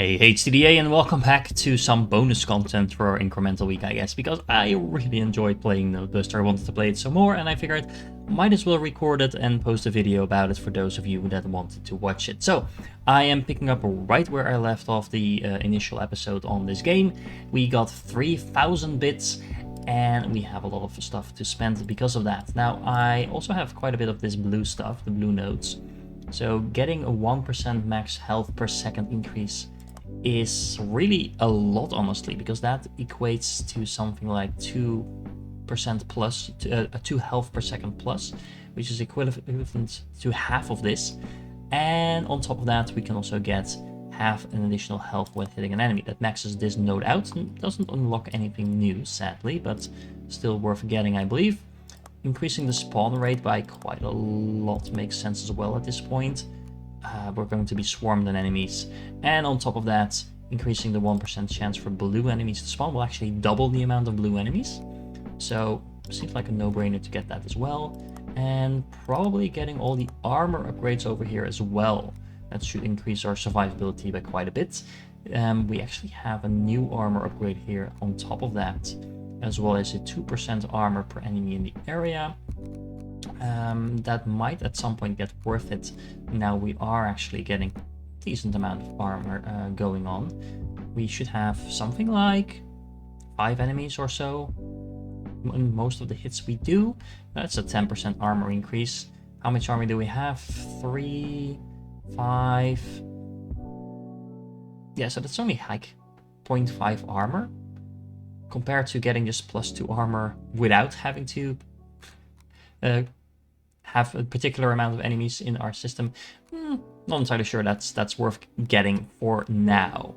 Hey HTDA, and welcome back to some bonus content for our Incremental week, I guess, because I really enjoyed playing Nodebuster. I wanted to play it some more, and I figured might as well record it and post a video about it for those of you that wanted to watch it. So I am picking up right where I left off the initial episode on this game. We got 3,000 bits, and we have a lot of stuff to spend because of that. Now, I also have quite a bit of this blue stuff, the blue nodes. So getting a 1% max health per second increase is really a lot, honestly, because that equates to something like 2% plus, 2 health per second plus, which is equivalent to half of this. And on top of that, we can also get half an additional health when hitting an enemy. That maxes this node out and doesn't unlock anything new, sadly, but still worth getting, I believe. Increasing the spawn rate by quite a lot makes sense as well at this point. We're going to be swarmed on enemies, and on top of that, increasing the 1% chance for blue enemies to spawn will actually double the amount of blue enemies. So seems like a no-brainer to get that as well, and probably getting all the armor upgrades over here as well. That should increase our survivability by quite a bit. We actually have a new armor upgrade here on top of that, as well as a 2% armor per enemy in the area. That might at some point get worth it. Now we are actually getting a decent amount of armor going on. We should have something like 5 enemies or so in most of the hits we do. That's a 10% armor increase. How much armor do we have? 3, 5. Yeah, so that's only like 0.5 armor compared to getting just +2 armor without having to have a particular amount of enemies in our system. Not entirely sure that's worth getting for now.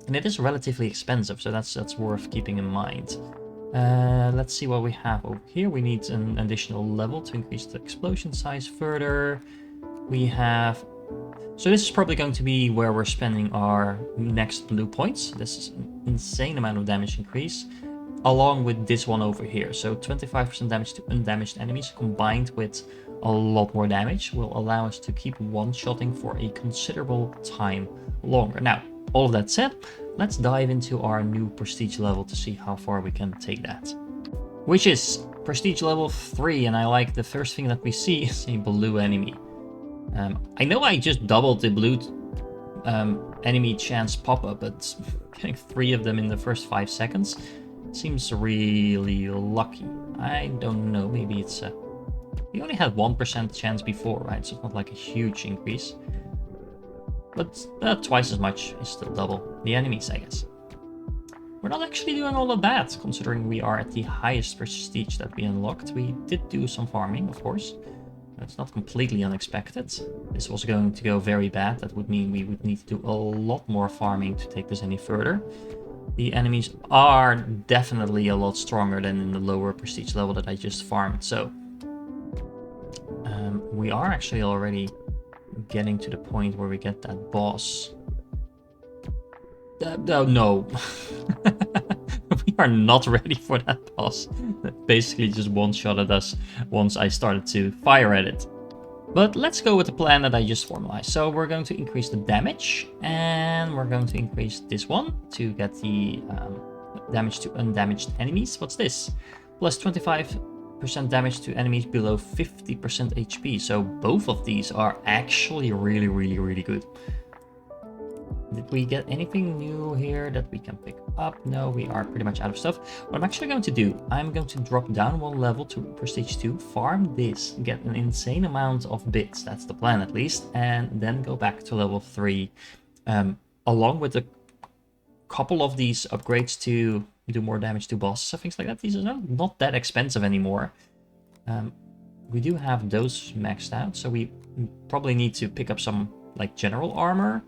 And it is relatively expensive, so that's worth keeping in mind. Let's see what we have over here. We need an additional level to increase the explosion size further. We have... So this is probably going to be where we're spending our next blue points. This is an insane amount of damage increase, along with this one over here. So 25% damage to undamaged enemies combined with a lot more damage will allow us to keep one-shotting for a considerable time longer. Now, all of that said, let's dive into our new prestige level to see how far we can take that. Which is prestige level 3, and I like the first thing that we see is a blue enemy. I know I just doubled the blue enemy chance pop-up, but getting 3 of them in the first 5 seconds seems really lucky. I don't know, maybe it's we only had 1% chance before, right? So it's not like a huge increase. But twice as much is still double the enemies, I guess. We're not actually doing all of that, considering we are at the highest prestige that we unlocked. We did do some farming, of course. It's not completely unexpected. This was going to go very bad. That would mean we would need to do a lot more farming to take this any further. The enemies are definitely a lot stronger than in the lower prestige level that I just farmed. So we are actually already getting to the point where we get that boss. No. We are not ready for that boss. That basically just one-shotted us once I started to fire at it. But let's go with the plan that I just formalized. So we're going to increase the damage, and we're going to increase this one to get the damage to undamaged enemies. What's this? Plus 25% damage to enemies below 50% HP. So both of these are actually really good. Did we get anything new here that we can pick up? No, we are pretty much out of stuff. What I'm actually going to do, I'm going to drop down 1 level to Prestige 2, farm this, get an insane amount of bits, that's the plan at least, and then go back to level 3, along with a couple of these upgrades to do more damage to bosses and things like that. These are not that expensive anymore. We do have those maxed out, so we probably need to pick up some like general armor.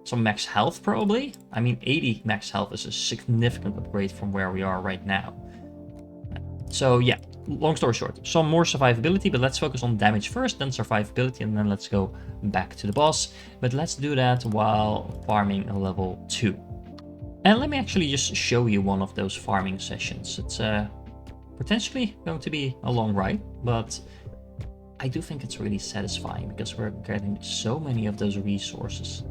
Some max health, probably. I mean, 80 max health is a significant upgrade from where we are right now. So yeah, long story short, some more survivability, but let's focus on damage first, then survivability, and then let's go back to the boss. But let's do that while farming a level 2. And let me actually just show you one of those farming sessions. It's potentially going to be a long ride, but I do think it's really satisfying because we're getting so many of those resources.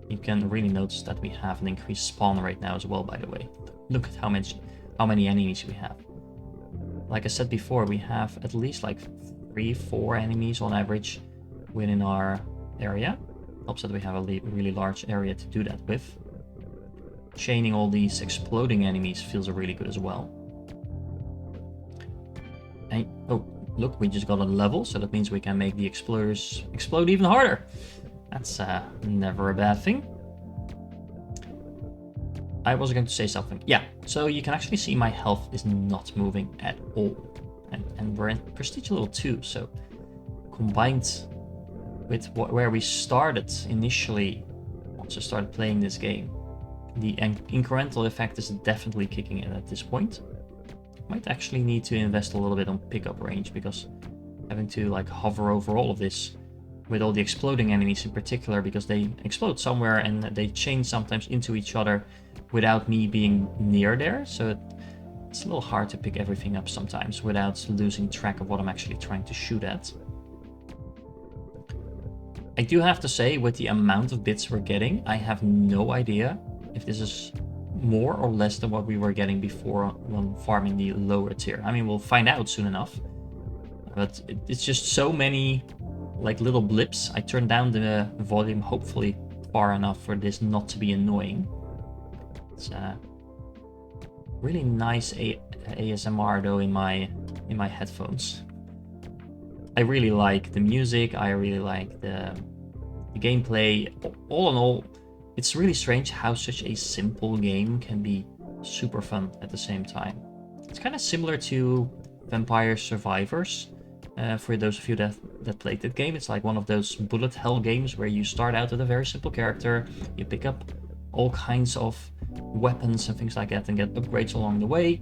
You can really notice that we have an increased spawn right now as well, by the way. Look at how many enemies we have. Like I said before, we have at least like 3-4 enemies on average within our area. Helps that we have a really large area to do that with. Chaining all these exploding enemies feels really good as well. And, oh, look, we just got a level, so that means we can make the exploders explode even harder. That's never a bad thing. I was going to say something. Yeah, so you can actually see my health is not moving at all. And we're in Prestige level 2, so combined with where we started initially once I started playing this game, the incremental effect is definitely kicking in at this point. Might actually need to invest a little bit on pickup range, because having to like hover over all of this with all the exploding enemies in particular, because they explode somewhere and they change sometimes into each other without me being near there, so it's a little hard to pick everything up sometimes without losing track of what I'm actually trying to shoot at. I do have to say, with the amount of bits we're getting, I have no idea if this is more or less than what we were getting before when farming the lower tier. I mean, we'll find out soon enough, but it's just so many like little blips. I turned down the volume hopefully far enough for this not to be annoying. It's really nice ASMR though in my headphones. I really like the music, I really like the gameplay. All in all, it's really strange how such a simple game can be super fun at the same time. It's kind of similar to Vampire Survivors. For those of you that played that game, it's like one of those bullet hell games where you start out with a very simple character, you pick up all kinds of weapons and things like that and get upgrades along the way.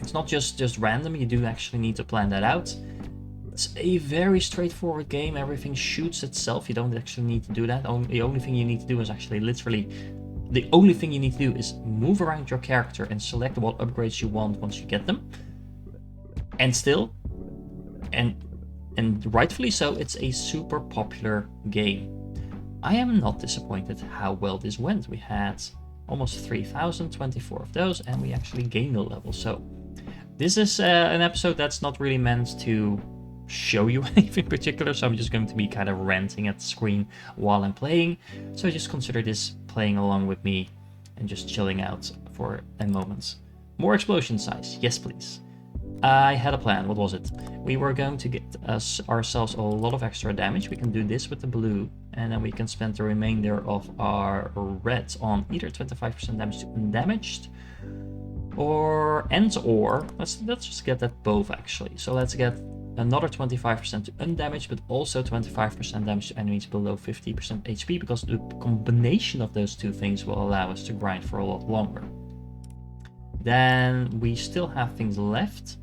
It's not just random, you do actually need to plan that out. It's a very straightforward game, everything shoots itself, you don't actually need to do that. The only thing you need to do is actually the only thing you need to do is move around your character and select what upgrades you want once you get them. And still, and rightfully so, it's a super popular game. I am not disappointed how well this went. We had almost 3,024 of those, and we actually gained a level. So this is an episode that's not really meant to show you anything particular, so I'm just going to be kind of ranting at the screen while I'm playing. So just consider this playing along with me and just chilling out for a moment. More explosion size, yes please. I had a plan. What was it? We were going to get ourselves a lot of extra damage. We can do this with the blue, and then we can spend the remainder of our red on either 25% damage to undamaged, or let's just get that both actually. So let's get another 25% to undamaged, but also 25% damage to enemies below 50% HP, because the combination of those two things will allow us to grind for a lot longer. Then we still have things left.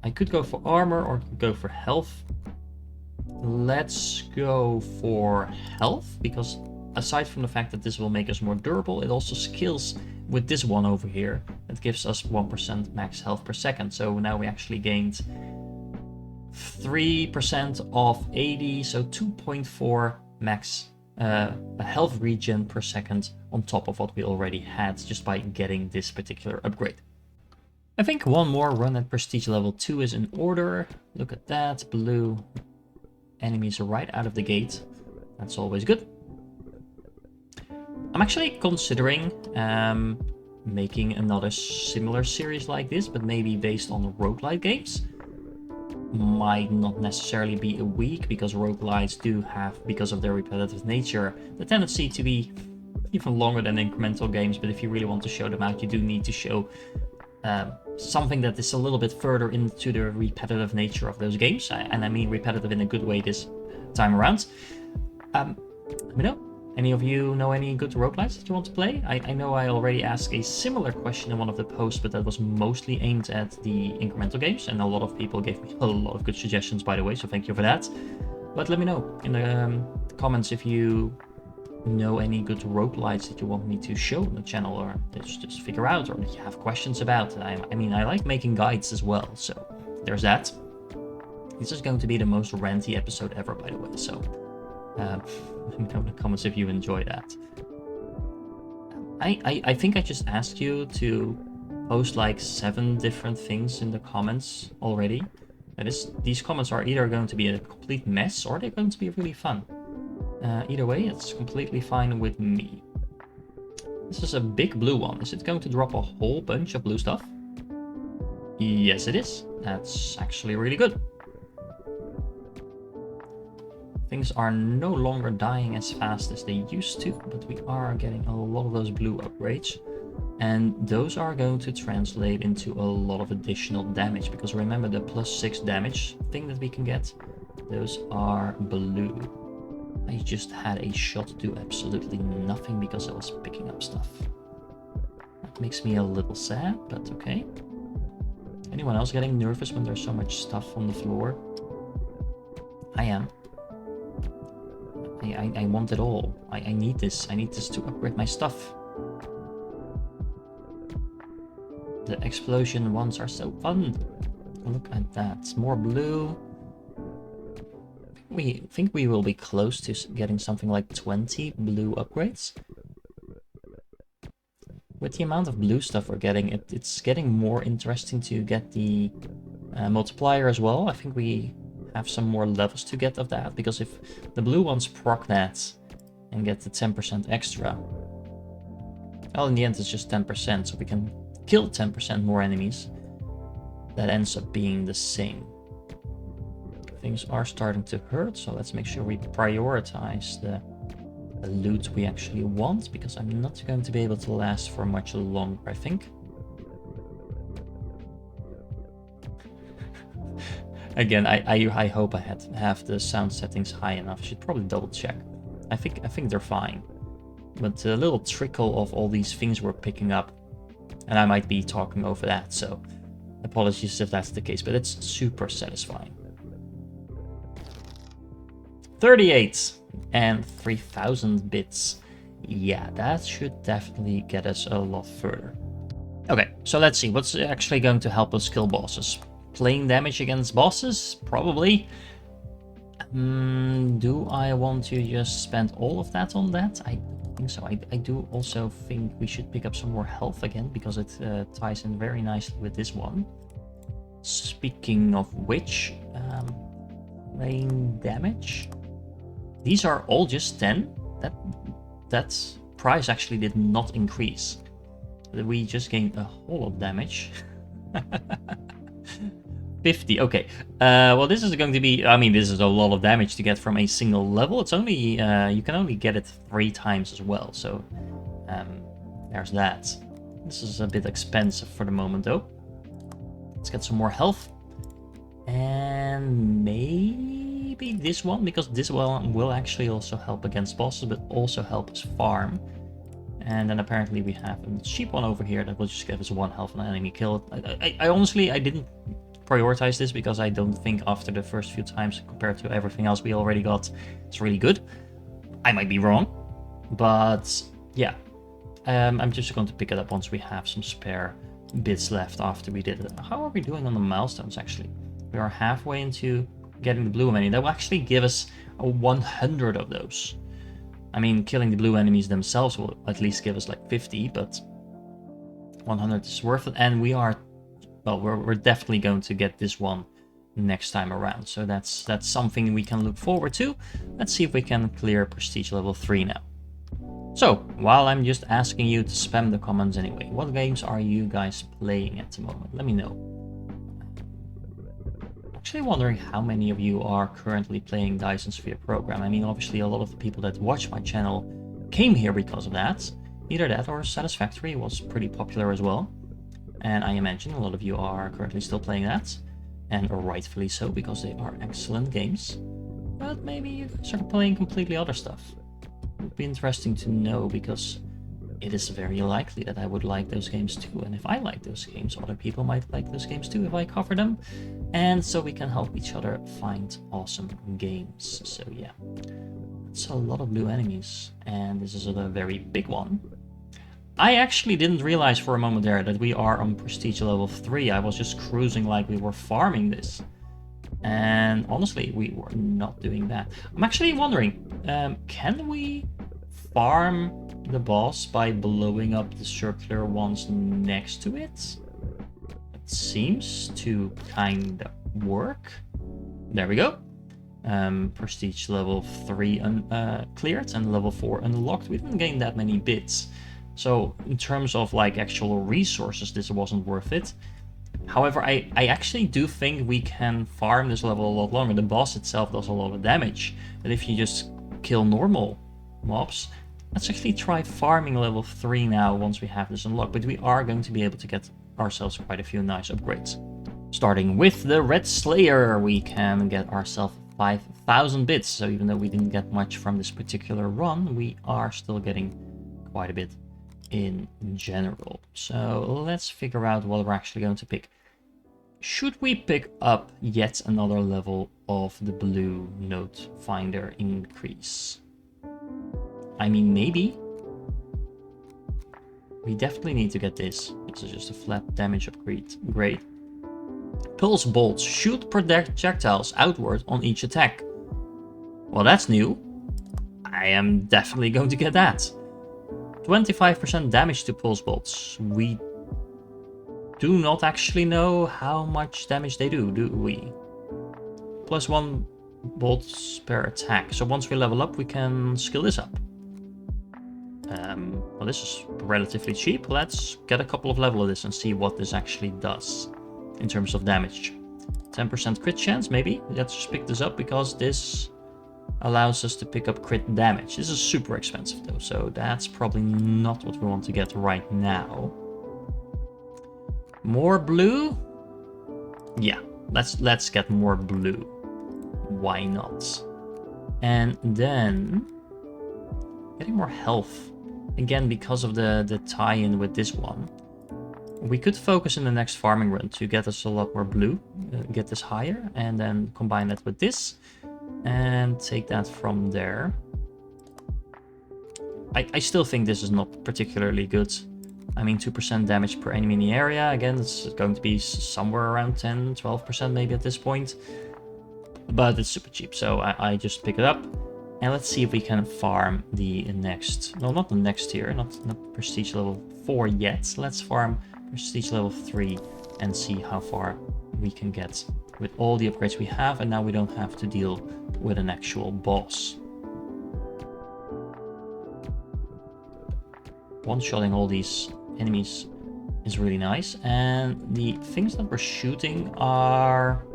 I could go for armor or go for health. Let's go for health, because aside from the fact that this will make us more durable, it also scales with this one over here. That gives us 1% max health per second. So now we actually gained 3% of 80, so 2.4 max health regen per second on top of what we already had just by getting this particular upgrade. I think one more run at Prestige level 2 is in order. Look at that, blue enemies are right out of the gate. That's always good. I'm actually considering making another similar series like this, but maybe based on roguelite games. Might not necessarily be a week, because roguelites do have, because of their repetitive nature, the tendency to be even longer than incremental games. But if you really want to show them out, you do need to show something that is a little bit further into the repetitive nature of those games, and I mean repetitive in a good way this time around. Let me know. Any of you know any good roguelites that you want to play? I know I already asked a similar question in one of the posts, but that was mostly aimed at the incremental games, and a lot of people gave me a lot of good suggestions, by the way, so thank you for that. But let me know in the comments if you know any good roguelites that you want me to show on the channel, or just figure out, or if you have questions about. I mean, I like making guides as well, so there's that. This is going to be the most ranty episode ever, by the way, so Let me know in the comments if you enjoy that. I think I just asked you to post like 7 different things in the comments already. That is, these comments are either going to be a complete mess or they're going to be really fun. Either way, it's completely fine with me. This is a big blue one. Is it going to drop a whole bunch of blue stuff? Yes, it is. That's actually really good. Things are no longer dying as fast as they used to, but we are getting a lot of those blue upgrades. And those are going to translate into a lot of additional damage, because remember the +6 damage thing that we can get? Those are blue. I just had a shot do absolutely nothing because I was picking up stuff. That makes me a little sad, but okay. Anyone else getting nervous when there's so much stuff on the floor? I am. I want it all. I need this. I need this to upgrade my stuff. The explosion ones are so fun. Look at that. More blue. We think we will be close to getting something like 20 blue upgrades. With the amount of blue stuff we're getting, it's getting more interesting to get the multiplier as well. I think we have some more levels to get of that, because if the blue ones proc that and get the 10% extra, well, in the end it's just 10%, so we can kill 10% more enemies. That ends up being the same. Things are starting to hurt, so let's make sure we prioritize the loot we actually want, because I'm not going to be able to last for much longer, I think. Again, I hope I have the sound settings high enough. I should probably double check. I think they're fine. But a little trickle of all these things we're picking up, and I might be talking over that, so apologies if that's the case, but it's super satisfying. 38 and 3000 bits. Yeah, that should definitely get us a lot further. Okay, so let's see what's actually going to help us kill bosses. Playing damage against bosses? Probably. Do I want to just spend all of that on that? I don't think so. I do also think we should pick up some more health again, because it ties in very nicely with this one. Speaking of which, playing damage? These are all just 10. That price actually did not increase. We just gained a whole lot of damage. 50, okay. Well, this is going to be, I mean, this is a lot of damage to get from a single level. It's only, you can only get it 3 times as well, so there's that. This is a bit expensive for the moment, though. Let's get some more health. And maybe this one, because this one will actually also help against bosses, but also help us farm. And then apparently we have a cheap one over here that will just give us 1 health on an enemy kill. I honestly, I didn't prioritize this because I don't think after the first few times compared to everything else we already got, it's really good. I might be wrong, but yeah. I'm just going to pick it up once we have some spare bits left after we did it. How are we doing on the milestones actually? We are halfway into getting the blue enemy. That will actually give us a 100 of those. I mean, killing the blue enemies themselves will at least give us like 50, but 100 is worth it. And we are, well, we're definitely going to get this one next time around. So that's something we can look forward to. Let's see if we can clear prestige level 3 now. So, while I'm just asking you to spam the comments anyway, what games are you guys playing at the moment? Let me know. Actually wondering how many of you are currently playing Dyson Sphere Program. I mean, obviously a lot of the people that watch my channel came here because of that. Either that or Satisfactory was pretty popular as well. And I imagine a lot of you are currently still playing that. And rightfully so, because they are excellent games. But maybe you start playing completely other stuff. It would be interesting to know, because it is very likely that I would like those games too. And if I like those games, other people might like those games too if I cover them. And so we can help each other find awesome games. So yeah, it's a lot of blue enemies. And this is a very big one. I actually didn't realize for a moment there that we are on prestige level 3. I was just cruising like we were farming this. And honestly, we were not doing that. I'm actually wondering, can we farm the boss by blowing up the circular ones next to it? It seems to kind of work. There we go. Prestige level 3 cleared and level 4 unlocked. We didn't gain that many bits. So in terms of like actual resources, this wasn't worth it. However, I actually do think we can farm this level a lot longer. The boss itself does a lot of damage, but if you just kill normal mobs, let's actually try farming level 3 now once we have this unlocked. But we are going to be able to get ourselves quite a few nice upgrades. Starting with the Red Slayer, we can get ourselves 5,000 bits. So even though we didn't get much from this particular run, we are still getting quite a bit in general. So let's figure out what we're actually going to pick. Should we pick up yet another level of the blue note finder increase? I mean, maybe. We definitely need to get this. This is just a flat damage upgrade. Great. Pulse bolts shoot projectiles outward on each attack. Well, that's new. I am definitely going to get that. 25% damage to pulse bolts. We do not actually know how much damage they do we? +1 bolts per attack. So once we level up, we can skill this up. Well, this is relatively cheap. Let's get a couple of levels of this and see what this actually does in terms of damage. 10% crit chance, maybe. Let's just pick this up because this allows us to pick up crit damage. This is super expensive though, so that's probably not what we want to get right now. More blue? Yeah, let's get more blue. Why not? And then getting more health. Again, because of the tie-in with this one. We could focus in the next farming run to get us a lot more blue, get this higher, and then combine that with this, and take that from there. I still think this is not particularly good. I mean, 2% damage per enemy in the area. Again, it's going to be somewhere around 10, 12% maybe at this point. But it's super cheap, so I just pick it up. And let's see if we can farm the next... No, not the next tier, not Prestige level 4 yet. Let's farm Prestige level 3 and see how far we can get with all the upgrades we have. And now we don't have to deal with an actual boss. One-shotting all these enemies is really nice. And the things that we're shooting are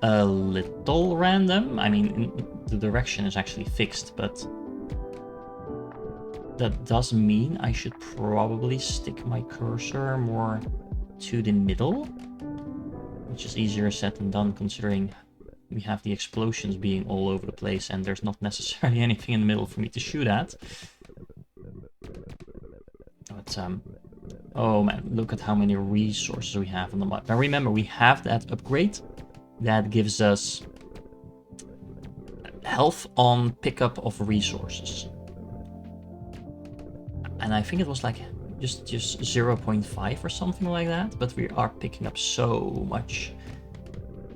a little random. I mean, the direction is actually fixed, but that does mean I should probably stick my cursor more to the middle, which is easier said than done considering we have the explosions being all over the place and there's not necessarily anything in the middle for me to shoot at. But oh man, look at how many resources we have on the map. Now remember, we have that upgrade that gives us health on pickup of resources. And I think it was like just 0.5 or something like that, but we are picking up so much.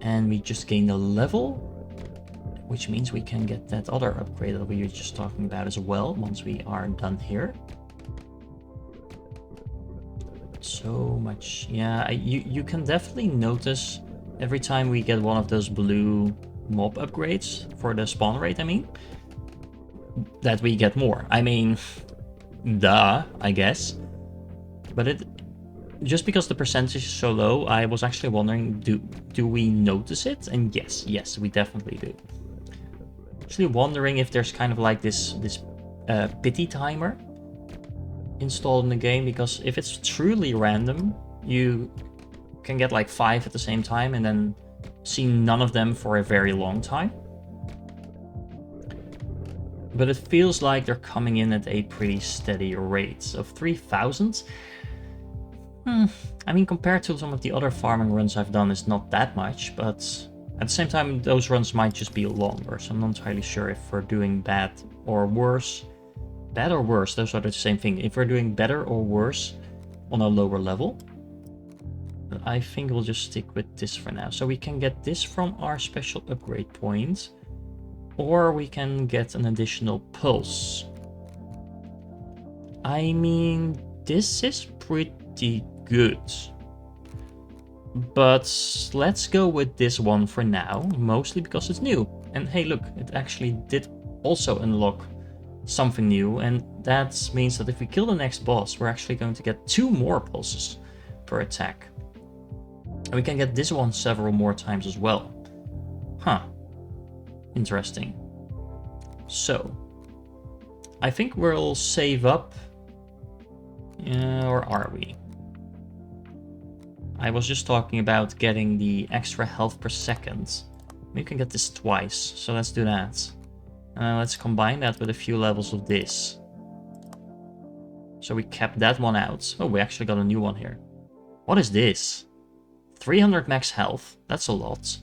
And we just gained a level, which means we can get that other upgrade that we were just talking about as well once we are done here. So much. Yeah, you can definitely notice every time we get one of those blue mob upgrades for the spawn rate, I mean, that we get more. I mean, duh, I guess. But it just because the percentage is so low, I was actually wondering, do we notice it? And yes, we definitely do. Actually wondering if there's kind of like this pity timer installed in the game, because if it's truly random, you can get like 5 at the same time and then see none of them for a very long time. But it feels like they're coming in at a pretty steady rate of 3,000. I mean, compared to some of the other farming runs I've done, it's not that much, but at the same time, those runs might just be longer, so I'm not entirely sure if we're doing bad or worse. Bad or worse, those are the same thing. If we're doing better or worse on a lower level. I think we'll just stick with this for now. So we can get this from our special upgrade point, or we can get an additional pulse. I mean, this is pretty good. But let's go with this one for now, mostly because it's new. And hey, look, it actually did also unlock something new, and that means that if we kill the next boss, we're actually going to get 2 more pulses per attack. And we can get this one several more times as well. Huh. Interesting. So, I think we'll save up. Or are we? I was just talking about getting the extra health per second. We can get this twice, so let's do that. Let's combine that with a few levels of this. So we kept that one out. Oh, we actually got a new one here. What is this? 300 max health. That's a lot.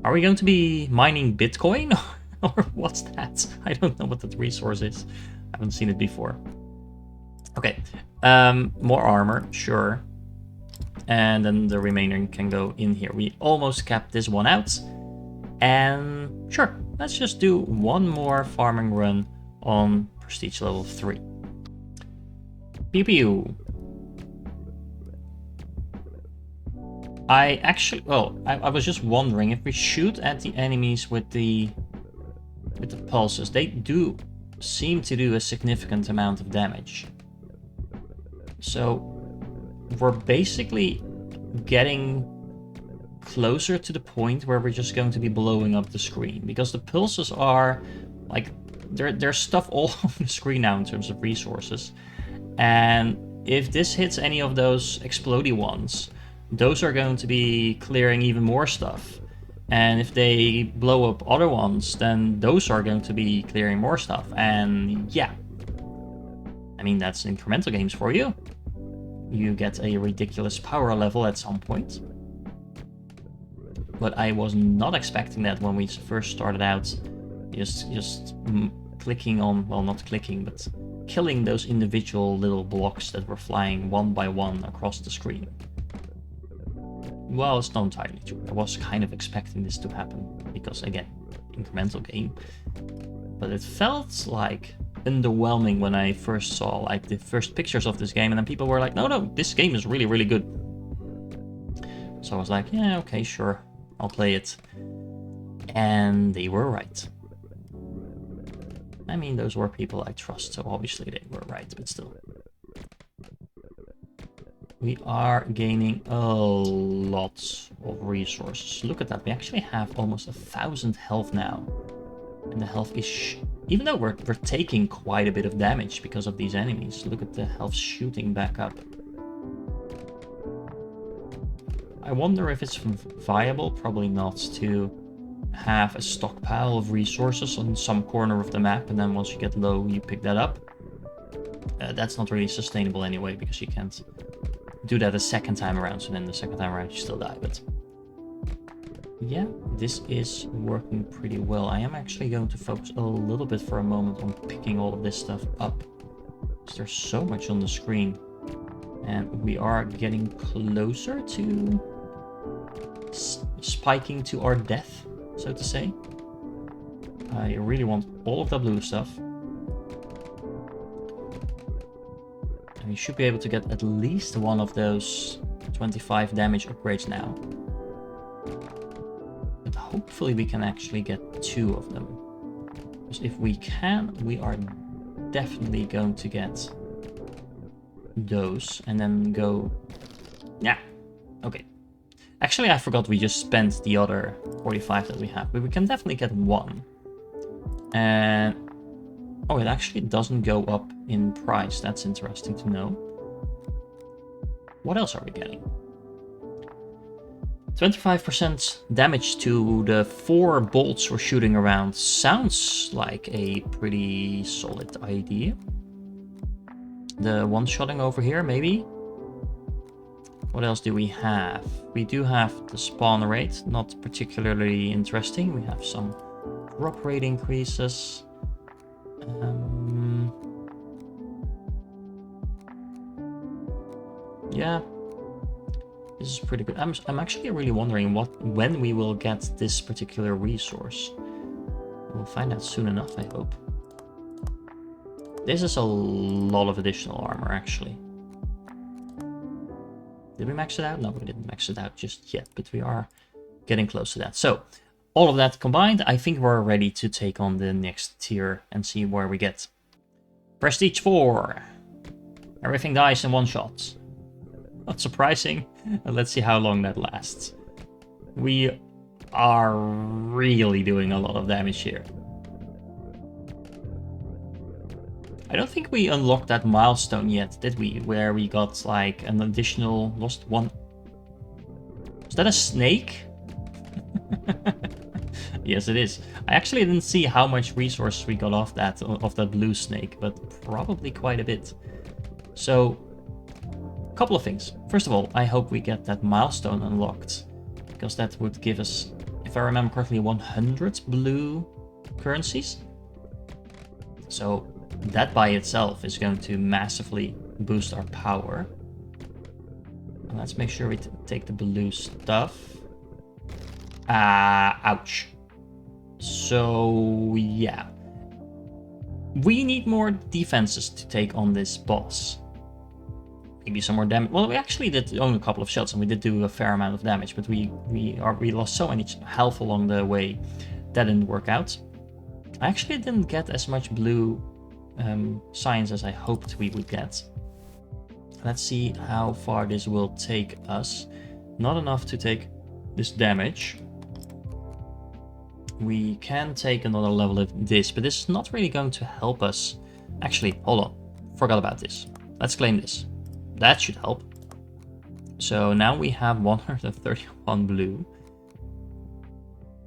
Are we going to be mining Bitcoin? Or what's that? I don't know what that resource is. I haven't seen it before. Okay. More armor, sure. And then the remainder can go in here. We almost capped this one out. And sure, let's just do one more farming run on prestige level 3. Pew pew. I actually, well, I was just wondering if we shoot at the enemies with the pulses, they do seem to do a significant amount of damage. So we're basically getting closer to the point where we're just going to be blowing up the screen, because the pulses are like there's stuff all over the screen now in terms of resources, and if this hits any of those explodey ones, those are going to be clearing even more stuff, and if they blow up other ones, then those are going to be clearing more stuff. And yeah, I mean, that's incremental games for you. You get a ridiculous power level at some point. But I was not expecting that when we first started out, just clicking on, well, not clicking, but killing those individual little blocks that were flying one by one across the screen. Well, it's not entirely true. I was kind of expecting this to happen, because again, incremental game. But it felt like underwhelming when I first saw like the first pictures of this game, and then people were like, no, this game is really, really good. So I was like, yeah, okay, sure, I'll play it. And they were right. I mean, those were people I trust, so obviously they were right, but still. We are gaining a lot of resources. Look at that, we actually have almost 1,000 health now. And the health is, even though we're taking quite a bit of damage because of these enemies, look at the health shooting back up. I wonder if it's viable, probably not, to have a stockpile of resources on some corner of the map, and then once you get low, you pick that up. That's not really sustainable anyway, because you can't do that a second time around, so then the second time around you still die, but yeah, this is working pretty well. I am actually going to focus a little bit for a moment on picking all of this stuff up, because there's so much on the screen, and we are getting closer to spiking to our death, so to say. I really want all of the blue stuff. And we should be able to get at least one of those 25 damage upgrades now. But hopefully we can actually get 2 of them. Because if we can, we are definitely going to get those and then go... Yeah, okay. Actually, I forgot we just spent the other 45 that we have, but we can definitely get 1. And... oh, it actually doesn't go up in price. That's interesting to know. What else are we getting? 25% damage to the 4 bolts we're shooting around. Sounds like a pretty solid idea. The one-shotting over here, maybe? What else do we have? We do have the spawn rate, not particularly interesting. We have some drop rate increases. Yeah, This is pretty good. I'm actually really wondering when we will get this particular resource. We'll find out soon enough, I hope. This is a lot of additional armor, actually. Did we max it out? No, we didn't max it out just yet, but we are getting close to that. So, all of that combined, I think we're ready to take on the next tier and see where we get. Prestige 4. Everything dies in one shot. Not surprising. Let's see how long that lasts. We are really doing a lot of damage here. I don't think we unlocked that milestone yet, did we? Where we got like an additional lost one. Is that a snake? Yes, it is. I actually didn't see how much resources we got off that blue snake, but probably quite a bit. So, a couple of things. First of all, I hope we get that milestone unlocked, because that would give us, if I remember correctly, 100 blue currencies. So that by itself is going to massively boost our power. And let's make sure we take the blue stuff. Ouch. So, yeah. We need more defenses to take on this boss. Maybe some more damage. Well, we actually did own a couple of shots and we did do a fair amount of damage, but we lost so much health along the way that didn't work out. I actually didn't get as much blue signs as I hoped we would get. Let's see how far this will take us. Not enough to take this damage. We can take another level of this, but this is not really going to help us. Actually, hold on. Forgot about this. Let's claim this. That should help. So now we have 131 blue.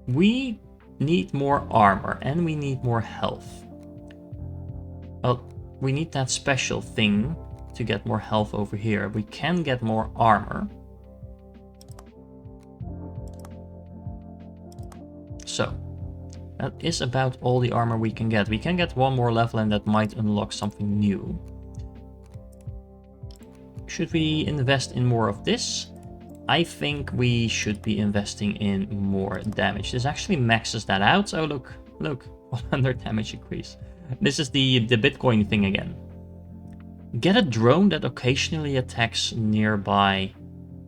We need more armor and we need more health. Well, we need that special thing to get more health over here. We can get more armor. So, that is about all the armor we can get. We can get one more level and that might unlock something new. Should we invest in more of this? I think we should be investing in more damage. This actually maxes that out. Oh, look, 100 damage increase. This is the Bitcoin thing again. Get a drone that occasionally attacks nearby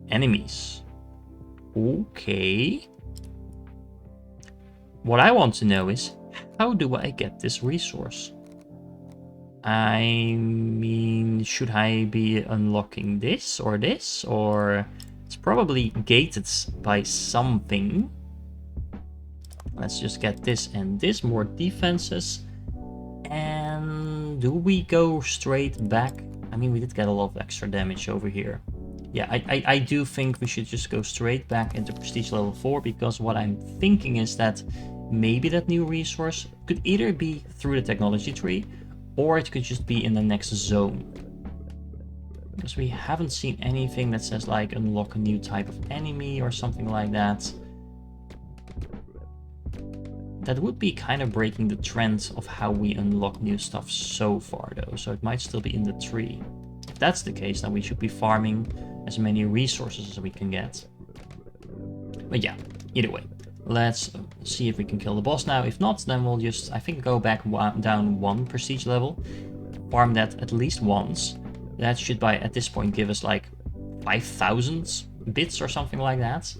enemies. Okay. What I want to know is, how do I get this resource? I mean, should I be unlocking this? Or it's probably gated by something. Let's just get this and this, more defenses. And do we go straight back? I mean, we did get a lot of extra damage over here. Yeah, I do think we should just go straight back into Prestige level 4, because what I'm thinking is that maybe that new resource could either be through the technology tree, or it could just be in the next zone. Because we haven't seen anything that says like unlock a new type of enemy or something like that. That would be kind of breaking the trend of how we unlock new stuff so far though, so it might still be in the tree. If that's the case, then we should be farming as many resources as we can get. But yeah, either way. Let's see if we can kill the boss now. If not, then we'll just, I think, go back down one prestige level. Farm that at least once. That should, by at this point, give us like 5,000 bits or something like that.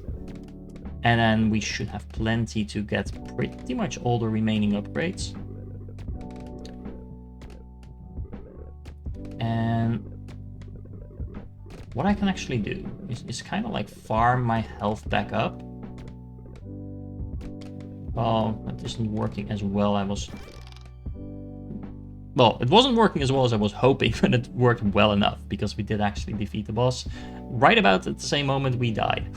And then we should have plenty to get pretty much all the remaining upgrades. And what I can actually do is kind of like farm my health back up. Oh, that isn't working as well. Well, it wasn't working as well as I was hoping, but it worked well enough because we did actually defeat the boss right about at the same moment we died.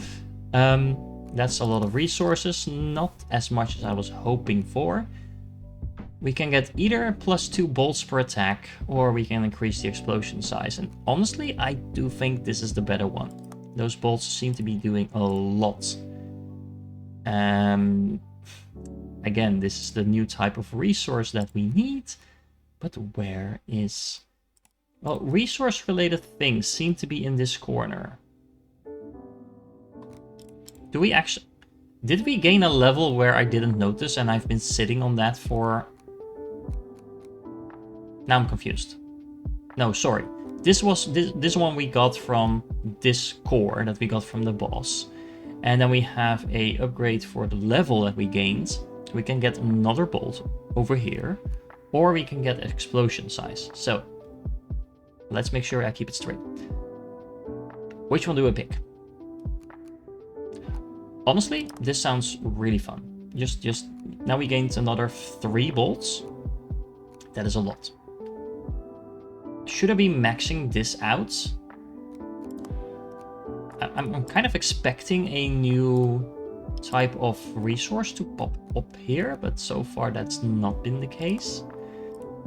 That's a lot of resources, not as much as I was hoping for. We can get either +2 bolts per attack, or we can increase the explosion size. And honestly, I do think this is the better one. Those bolts seem to be doing a lot. Again, this is the new type of resource that we need. But where is... Well, resource-related things seem to be in this corner. Do we actually... Did we gain a level where I didn't notice and I've been sitting on that for... Now I'm confused. No, sorry. This was this one we got from this core that we got from the boss. And then we have a upgrade for the level that we gained. So we can get another bolt over here. Or we can get explosion size. So let's make sure I keep it straight. Which one do I pick? Honestly, this sounds really fun. Just now we gained another 3 bolts. That is a lot. Should I be maxing this out? I'm kind of expecting a new type of resource to pop up here, but so far that's not been the case.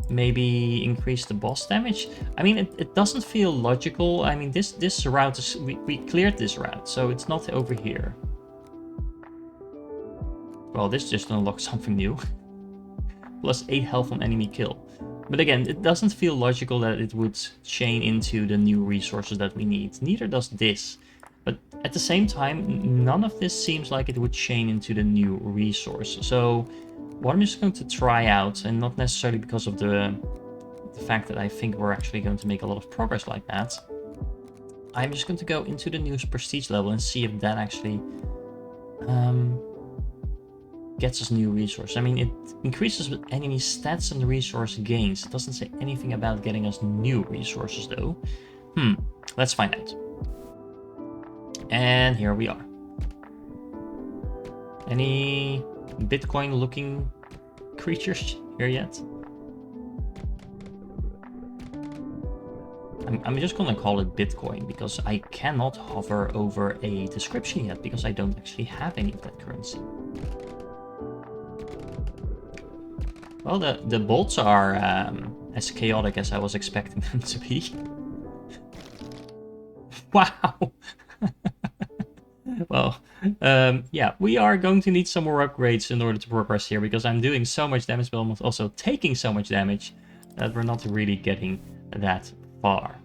Maybe increase the boss damage. I mean, it doesn't feel logical. I mean, this route is... We cleared this route, so it's not over here. Well, this just unlocks something new. Plus 8 health on enemy kill. But again, it doesn't feel logical that it would chain into the new resources that we need. Neither does this. But at the same time, none of this seems like it would chain into the new resource. So what I'm just going to try out, and not necessarily because of the fact that I think we're actually going to make a lot of progress like that. I'm just going to go into the new prestige level and see if that actually gets us new resource. I mean, it increases enemy stats and resource gains. It doesn't say anything about getting us new resources though. Let's find out. And here we are. Any Bitcoin looking creatures here yet? I'm just gonna call it Bitcoin because I cannot hover over a description yet because I don't actually have any of that currency. Well, the bolts are as chaotic as I was expecting them to be. Wow! Well, yeah, we are going to need some more upgrades in order to progress here, because I'm doing so much damage, but almost also taking so much damage that we're not really getting that far.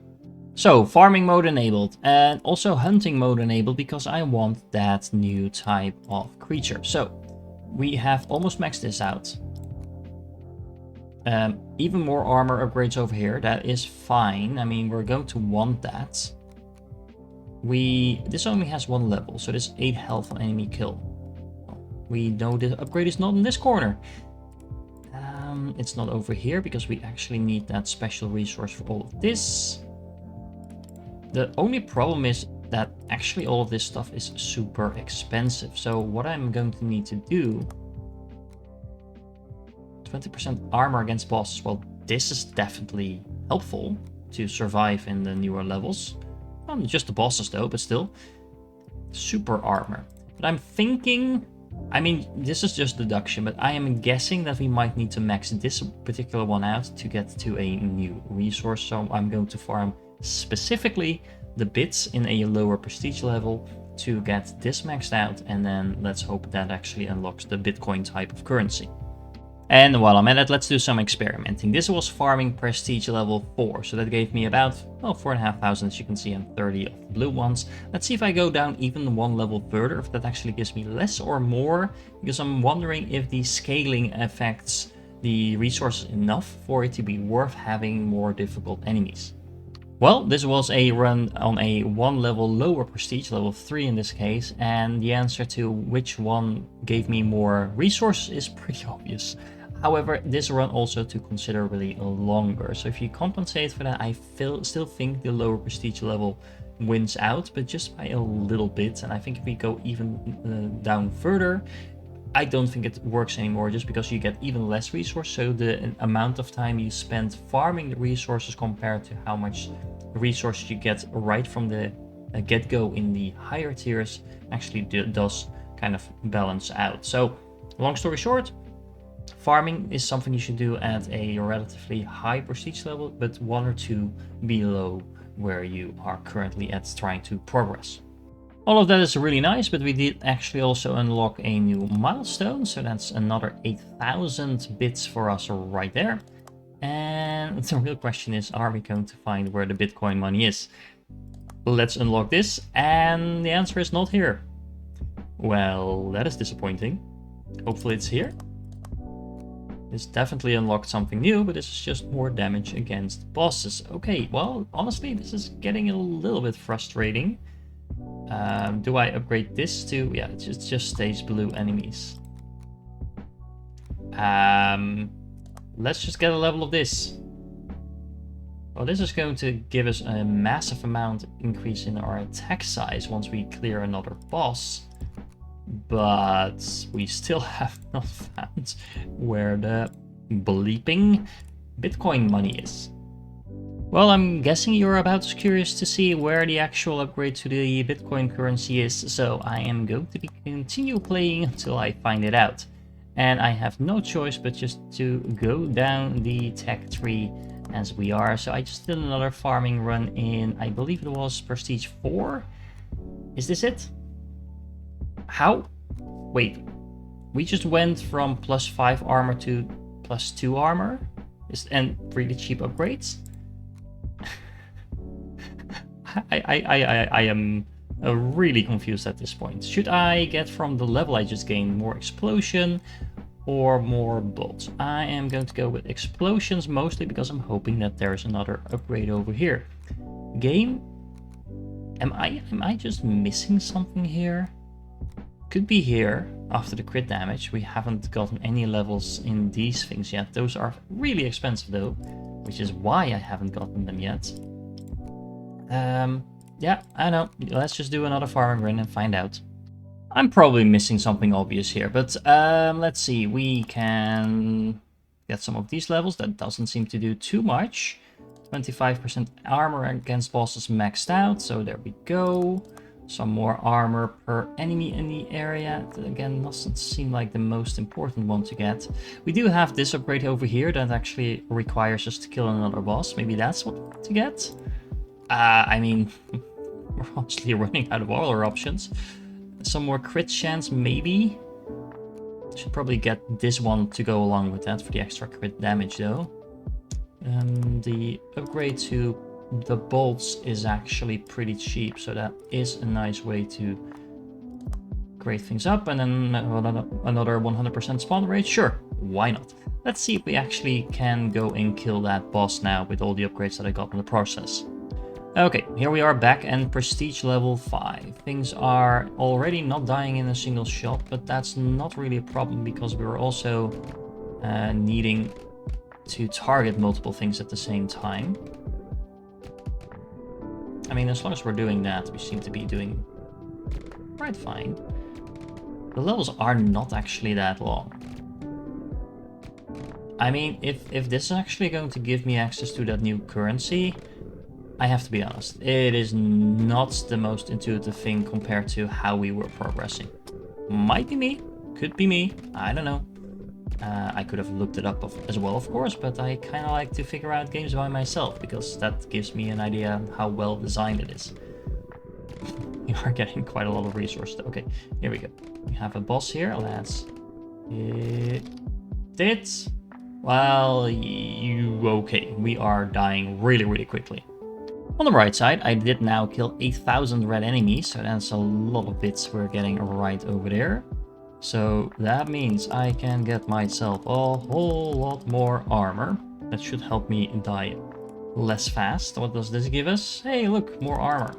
So, farming mode enabled, and also hunting mode enabled, because I want that new type of creature. So, we have almost maxed this out. Even more armor upgrades over here, that is fine. I mean, we're going to want that. This only has 1 level, so there's 8 health on enemy kill. We know the upgrade is not in this corner. It's not over here because we actually need that special resource for all of this. The only problem is that actually all of this stuff is super expensive. So what I'm going to need to do... 20% armor against bosses. Well, this is definitely helpful to survive in the newer levels. Not just the bosses though, but still. Super armor. But I'm thinking... I mean, this is just deduction, but I am guessing that we might need to max this particular one out to get to a new resource. So I'm going to farm specifically the bits in a lower prestige level to get this maxed out, and then let's hope that actually unlocks the Bitcoin type of currency. And while I'm at it, let's do some experimenting. This was farming prestige level 4, so that gave me about, well, 4,500 as you can see, and 30 of blue ones. Let's see if I go down even 1 level further, if that actually gives me less or more, because I'm wondering if the scaling affects the resources enough for it to be worth having more difficult enemies. Well, this was a run on a 1 level lower prestige, level 3 in this case, and the answer to which one gave me more resources is pretty obvious. However, this run also took considerably longer, so if you compensate for that, I still think the lower prestige level wins out, but just by a little bit. And I think if we go even down further, I don't think it works anymore, just because you get even less resource. So the amount of time you spend farming the resources compared to how much resources you get right from the get-go in the higher tiers actually does kind of balance out. So long story short, farming is something you should do at a relatively high prestige level, but 1 or 2 below where you are currently at trying to progress. All of that is really nice, but we did actually also unlock a new milestone, so that's another 8,000 bits for us right there. And the real question is, are we going to find where the Bitcoin money is? Let's unlock this, and the answer is not here. Well, that is disappointing. Hopefully it's here. This definitely unlocked something new, but this is just more damage against bosses. Okay, well, honestly, this is getting a little bit frustrating. Do I upgrade this to... Yeah, it just stays blue enemies. Let's just get a level of this. Well, this is going to give us a massive amount increase in our attack size once we clear another boss. But we still have not found where the bleeping Bitcoin money is. Well, I'm guessing you're about as curious to see where the actual upgrade to the Bitcoin currency is, so I am going to continue playing until I find it out. And I have no choice but just to go down the tech tree as we are. So I just did another farming run in, I believe it was Prestige 4. Is this it? How? Wait, we just went from +5 armor to +2 armor? And really cheap upgrades? I am really confused at this point. Should I get from the level I just gained more explosion or more bolts? I am going to go with explosions mostly because I'm hoping that there's another upgrade over here. Game? Am I just missing something here? Could be here after the crit damage. We haven't gotten any levels in these things yet. Those are really expensive though, which is why I haven't gotten them yet. Yeah, I know. Let's just do another farming run and find out. I'm probably missing something obvious here, but let's see. We can get some of these levels. That doesn't seem to do too much. 25% armor against bosses maxed out, so there we go. Some more armor per enemy in the area. That, again, doesn't seem like the most important one to get. We do have this upgrade over here that actually requires us to kill another boss. Maybe that's what to get. I mean, we're honestly running out of all our options. Some more crit chance, maybe. Should probably get this one to go along with that for the extra crit damage, though. The upgrade to the bolts is actually pretty cheap, so that is a nice way to grade things up. And then another 100% spawn rate. Sure, why not? Let's see if we actually can go and kill that boss now with all the upgrades that I got in the process. Okay, here we are back and prestige level 5. Things are already not dying in a single shot, but that's not really a problem because we're also needing to target multiple things at the same time. I mean, as long as we're doing that, we seem to be doing quite fine. The levels are not actually that long. I mean, if this is actually going to give me access to that new currency, I have to be honest, it is not the most intuitive thing compared to how we were progressing. Might be me, could be me, I don't know. I could have looked it up as well, of course, but I kind of like to figure out games by myself because that gives me an idea how well designed it is. We are getting quite a lot of resources. Okay, here we go. We have a boss here. Let's hit it. Well, okay, we are dying really, really quickly. On the right side, I did now kill 8,000 red enemies, so that's a lot of bits we're getting right over there. So that means I can get myself a whole lot more armor. That should help me die less fast. What does this give us? Hey, look, more armor.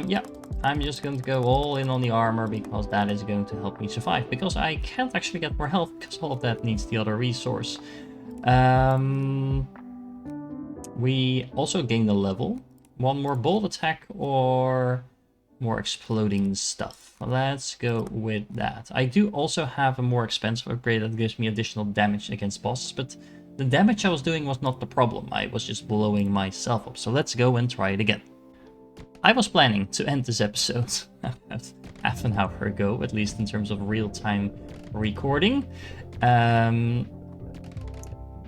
Yeah, I'm just going to go all in on the armor because that is going to help me survive. Because I can't actually get more health because all of that needs the other resource. We also gained a level. One more bolt attack or more exploding stuff. Let's go with that. I do also have a more expensive upgrade that gives me additional damage against bosses, but the damage I was doing was not the problem. I was just blowing myself up. So let's go and try it again. I was planning to end this episode half an hour ago, at least in terms of real-time recording.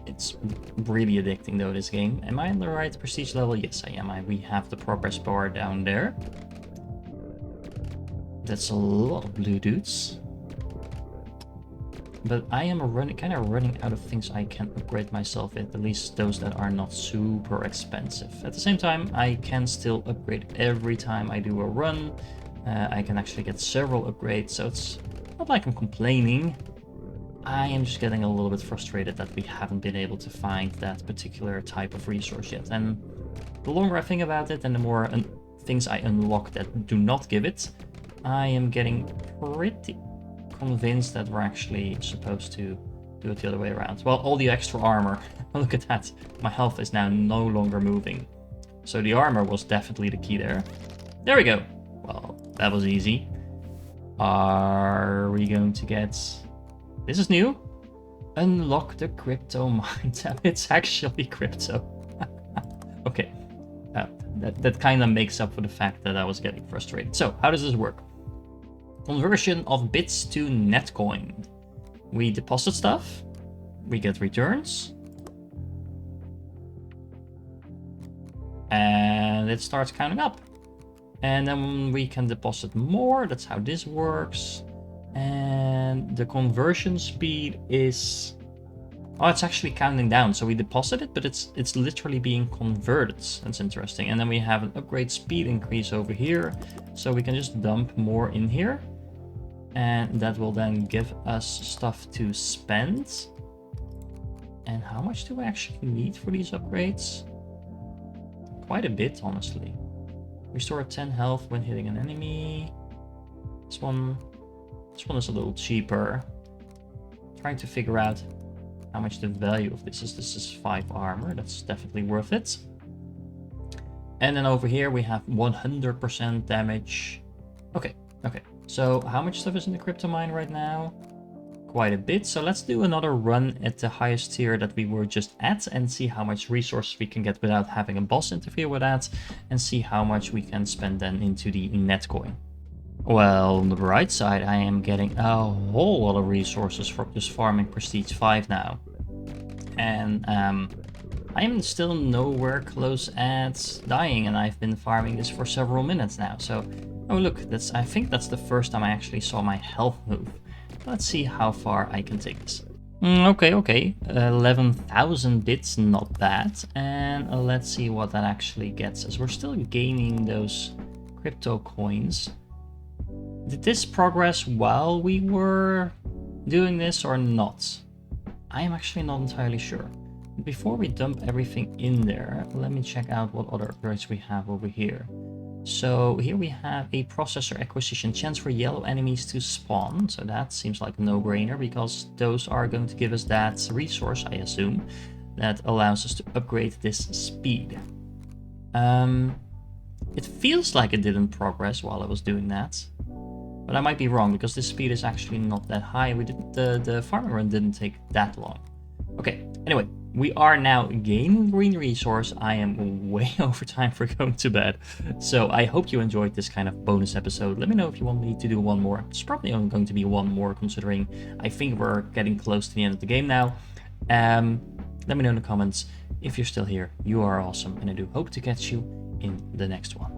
It's really addicting though, this game. Am I on the right prestige level? Yes, I am. We have the progress bar down there. That's a lot of blue dudes. But I am kind of running out of things I can upgrade myself with, at least those that are not super expensive. At the same time, I can still upgrade every time I do a run. I can actually get several upgrades, so it's not like I'm complaining. I am just getting a little bit frustrated that we haven't been able to find that particular type of resource yet. And the longer I think about it and the more things I unlock that do not give it, I am getting pretty convinced that we're actually supposed to do it the other way around. Well, all the extra armor, look at that. My health is now no longer moving. So the armor was definitely the key there. There we go. Well, that was easy. Are we going to get... This is new. Unlock the crypto mine tab. It's actually crypto. Okay. That kind of makes up for the fact that I was getting frustrated. So, how does this work? Conversion of bits to Netcoin. We deposit stuff. We get returns. And it starts counting up. And then we can deposit more. That's how this works. And the conversion speed is... Oh, it's actually counting down. So we deposit it, but it's literally being converted. That's interesting. And then we have an upgrade speed increase over here. So we can just dump more in here. And that will then give us stuff to spend. And how much do we actually need for these upgrades? Quite a bit, honestly. Restore 10 health when hitting an enemy. This one is a little cheaper. Trying to figure out how much the value of this is. This is 5 armor. That's definitely worth it. And then over here we have 100% damage. Okay. So how much stuff is in the crypto mine right now? Quite a bit. So let's do another run at the highest tier that we were just at and see how much resources we can get without having a boss interfere with that, and see how much we can spend then into the Netcoin. Well, on the right side, I am getting a whole lot of resources for just farming Prestige 5 now. And I am still nowhere close at dying, and I've been farming this for several minutes now. So, oh look, I think that's the first time I actually saw my health move. Let's see how far I can take this. Okay. 11,000 bits, not bad. And let's see what that actually gets us. We're still gaining those crypto coins. Did this progress while we were doing this or not? I am actually not entirely sure. Before we dump everything in there, let me check out what other upgrades we have over here. So here we have a processor acquisition, chance for yellow enemies to spawn. So that seems like a no-brainer because those are going to give us that resource, I assume, that allows us to upgrade this speed. It feels like it didn't progress while I was doing that, but I might be wrong because this speed is actually not that high. The farming run didn't take that long. Okay, anyway. We are now gaining green resource. I am way over time for going to bed. So I hope you enjoyed this kind of bonus episode. Let me know if you want me to do one more. It's probably only going to be one more considering I think we're getting close to the end of the game now. Let me know in the comments. If you're still here, you are awesome. And I do hope to catch you in the next one.